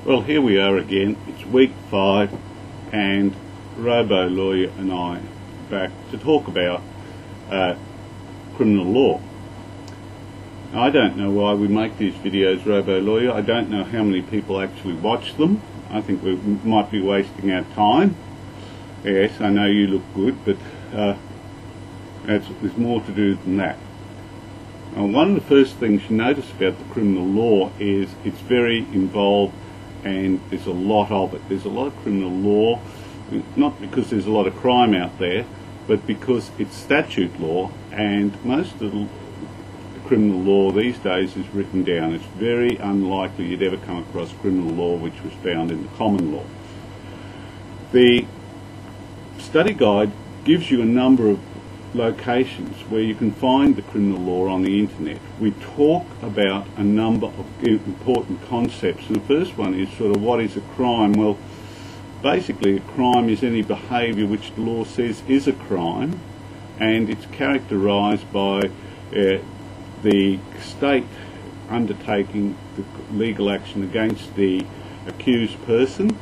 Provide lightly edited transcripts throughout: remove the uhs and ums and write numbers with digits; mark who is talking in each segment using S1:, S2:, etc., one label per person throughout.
S1: Well, here we are again. It's week 5 and Robo Lawyer and I are back to talk about criminal law. Now, I don't know why we make these videos, Robo Lawyer. I don't know how many people actually watch them. I think we might be wasting our time. Yes, I know you look good, but there's more to do than that. Now, one of the first things you notice about the criminal law is it's very involved and there's a lot of it. There's a lot of criminal law, not because there's a lot of crime out there, but because it's statute law, and most of the criminal law these days is written down. It's very unlikely you'd ever come across criminal law which was found in the common law. The study guide gives you a number of locations where you can find the criminal law on the internet. We talk about a number of important concepts, and the first one is sort of what is a crime. Well, basically a crime is any behaviour which the law says is a crime, and it's characterised by the state undertaking the legal action against the accused person.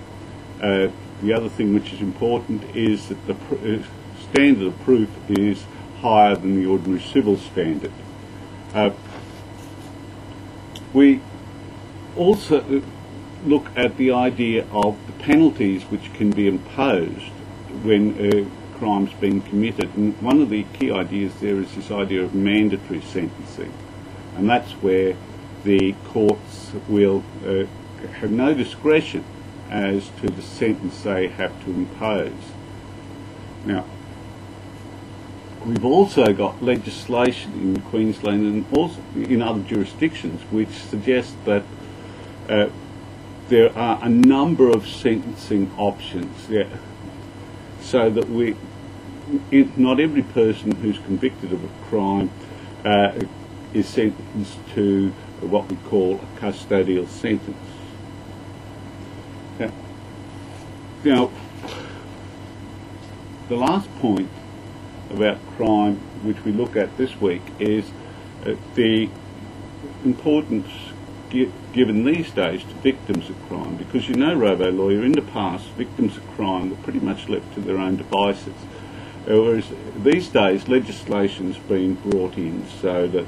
S1: The other thing which is important is that the standard of proof is higher than the ordinary civil standard. We also look at the idea of the penalties which can be imposed when crime's been committed, and one of the key ideas there is this idea of mandatory sentencing, and that's where the courts will have no discretion as to the sentence they have to impose. Now, we've also got legislation in Queensland and also in other jurisdictions which suggests that there are a number of sentencing options, so that not every person who's convicted of a crime is sentenced to what we call a custodial sentence. Now, the last point about crime which we look at this week is the importance given these days to victims of crime, because you know, Robo Lawyer, in the past victims of crime were pretty much left to their own devices, whereas these days legislation's been brought in so that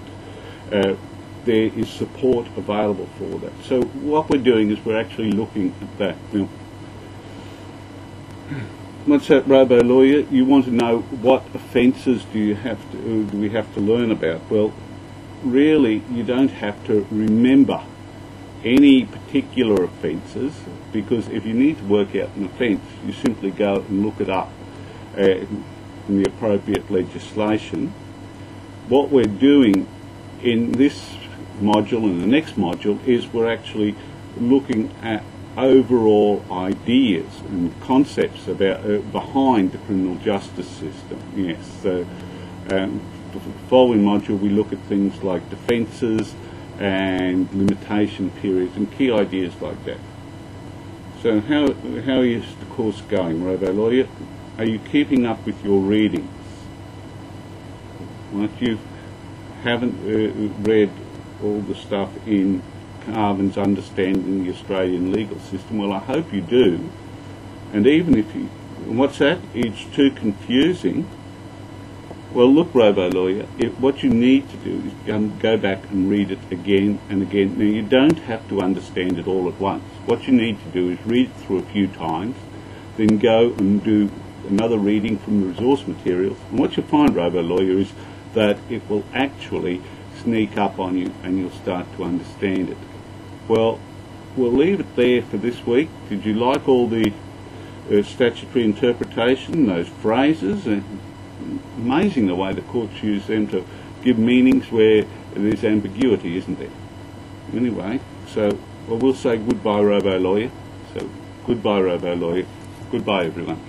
S1: there is support available for that. So what we're doing is we're actually looking at that. Now, what's that, Robo Lawyer? You want to know what offences do we have to learn about? Well, really, you don't have to remember any particular offences, because if you need to work out an offence, you simply go and look it up in the appropriate legislation. What we're doing in this module and the next module is we're actually looking at overall ideas and concepts about behind the criminal justice system. Yes, so the following module we look at things like defences and limitation periods and key ideas like that. So how is the course going, Robo Lawyer? Are you keeping up with your readings? Well, if you haven't read all the stuff in Carvin's Understanding the Australian Legal System, well, I hope you do. And even if you, what's that? It's too confusing. Well, look, Robo Lawyer, what you need to do is go back and read it again and again. Now, you don't have to understand it all at once. What you need to do is read it through a few times, then go and do another reading from the resource materials. And what you'll find, Robo Lawyer, is that it will actually sneak up on you and you'll start to understand it. Well, we'll leave it there for this week. Did you like all the statutory interpretation, those phrases? Amazing the way the courts use them to give meanings where there's ambiguity, isn't there? Anyway, so we'll say goodbye, Robo Lawyer. So goodbye, Robo Lawyer. Goodbye, everyone.